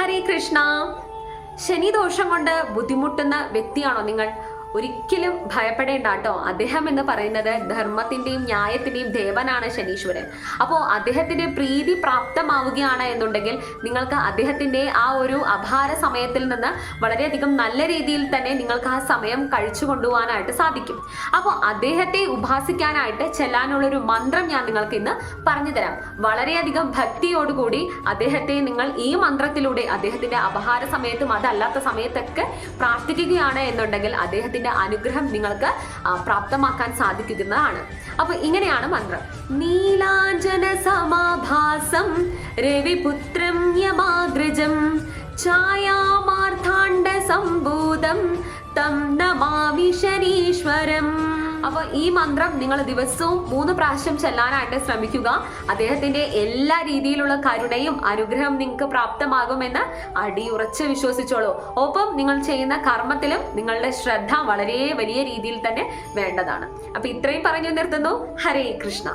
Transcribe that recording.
ഹരേ കൃഷ്ണ. ശനി ദോഷം കൊണ്ട് ബുദ്ധിമുട്ടുന്ന വ്യക്തിയാണോ നിങ്ങൾ? ഒരിക്കലും ഭയപ്പെടേണ്ട കേട്ടോ. അദ്ദേഹം എന്ന് പറയുന്നത് ധർമ്മത്തിന്റെയും ന്യായത്തിന്റെയും ദേവനാണ് ശനീശ്വരൻ. അപ്പോൾ അദ്ദേഹത്തിന്റെ പ്രീതി പ്രാപ്തമാവുകയാണ് എന്നുണ്ടെങ്കിൽ നിങ്ങൾക്ക് അദ്ദേഹത്തിന്റെ ആ ഒരു അപാര സമയത്തിൽ നിന്ന് വളരെയധികം നല്ല രീതിയിൽ തന്നെ നിങ്ങൾക്ക് ആ സമയം കഴിച്ചു കൊണ്ടുപോകാനായിട്ട് സാധിക്കും. അപ്പോൾ അദ്ദേഹത്തെ ഉപാസിക്കാനായിട്ട് ചെല്ലാനുള്ളൊരു മന്ത്രം ഞാൻ നിങ്ങൾക്ക് ഇന്ന് പറഞ്ഞു തരാം. വളരെയധികം ഭക്തിയോടുകൂടി അദ്ദേഹത്തെ നിങ്ങൾ ഈ മന്ത്രത്തിലൂടെ അദ്ദേഹത്തിന്റെ അപഹാര സമയത്തും അതല്ലാത്ത സമയത്തൊക്കെ പ്രാർത്ഥിക്കുകയാണ് എന്നുണ്ടെങ്കിൽ അദ്ദേഹത്തിന്റെ അനുഗ്രഹം നിങ്ങൾക്ക് പ്രാപ്തമാക്കാൻ സാധിക്കുന്നതാണ്. അപ്പൊ ഇങ്ങനെയാണ് മന്ത്രം. നീലാഞ്ജന സമാഭാസം രവിപുത്രം യമാഗ്രജം ഛായാമാർത്താണ്ഡ സംഭൂതം തം നമാമി ശനീശ്വരം. അപ്പൊ ഈ മന്ത്രം നിങ്ങൾ ദിവസവും 3 പ്രാവശ്യം ചെല്ലാനായിട്ട് ശ്രമിക്കുക. അദ്ദേഹത്തിന്റെ എല്ലാ രീതിയിലുള്ള കരുണയും അനുഗ്രഹം നിങ്ങൾക്ക് പ്രാപ്തമാകുമെന്ന് അടിയുറച്ച് വിശ്വസിച്ചോളൂ. ഒപ്പം നിങ്ങൾ ചെയ്യുന്ന കർമ്മത്തിലും നിങ്ങളുടെ ശ്രദ്ധ വളരെ വലിയ രീതിയിൽ തന്നെ വേണ്ടതാണ്. അപ്പൊ ഇത്രയും പറഞ്ഞു നിർത്തുന്നു. ഹരേ കൃഷ്ണ.